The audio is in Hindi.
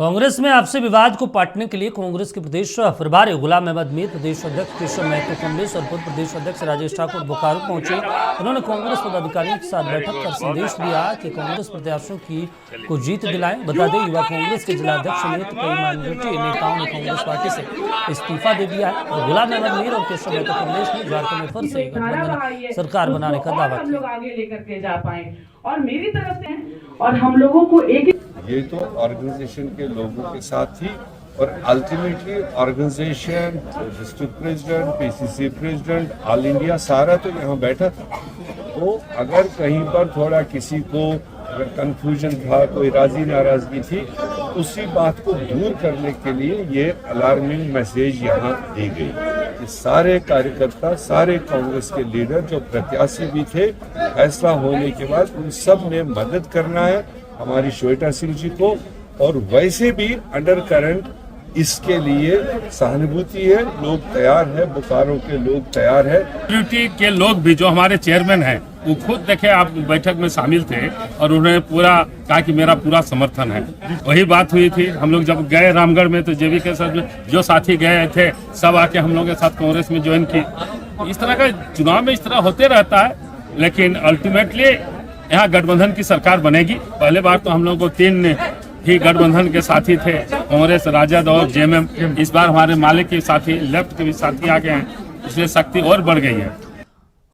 कांग्रेस में आपसी विवाद को पाटने के लिए कांग्रेस के प्रदेश प्रभारी गुलाम अहमद मीर, प्रदेश अध्यक्ष केशव महतो कमलेश और पूर्व प्रदेश अध्यक्ष राजेश ठाकुर बोकारो पहुंचे। उन्होंने कांग्रेस पदाधिकारियों के साथ बैठक कर संदेश दिया कि कांग्रेस प्रत्याशियों को जीत दिलाएं। बता दें, युवा कांग्रेस के जिलाध्यक्ष समेत कई माइनॉरिटी नेताओं ने कांग्रेस पार्टी से इस्तीफा दे दिया है और गुलाम अहमद मीर और केशव महतो कमलेश ने झारखंड में फिर से गठबंधन सरकार बनाने का दावा किया। आगे लेकर के जा पाए और मेरी तरफ से और हम लोगों को एक ये तो ऑर्गेनाइजेशन के लोगों के साथ थी और ultimately organisation, district president, PCC president, all India सारा तो यहाँ बैठा था। तो अगर कहीं पर थोड़ा किसी को अगर कंफ्यूजन था, कोई राजी नाराजगी थी, उसी बात को दूर करने के लिए ये अलार्मिंग मैसेज यहाँ दी गई। ये सारे कार्यकर्ता, सारे कांग्रेस के लीडर जो प्रत्याशी भी थे, फैसला होने के बाद उन सब ने मदद करना है हमारी श्वेता सिंह जी को। और वैसे भी अंडर करंट इसके लिए सहानुभूति है, लोग तैयार है, बोकारो के लोग तैयार है। ड्यूटी के लोग भी जो हमारे चेयरमैन हैं वो खुद देखे आप बैठक में शामिल थे और उन्होंने पूरा कहा कि मेरा पूरा समर्थन है। वही बात हुई थी हम लोग जब गए रामगढ़ में, तो जेबी के साथ जो साथी गए थे सब आके हम लोग के साथ कांग्रेस में ज्वाइन की। इस तरह का चुनाव में इस तरह होते रहता है, लेकिन अल्टीमेटली यहाँ गठबंधन की सरकार बनेगी। पहले बार तो हम लोग को 3 ही गठबंधन के साथी थे, कांग्रेस, राजद और जेएमएम। इस बार हमारे माले के साथी, लेफ्ट के भी साथी आ गए हैं, इसलिए शक्ति और बढ़ गई है।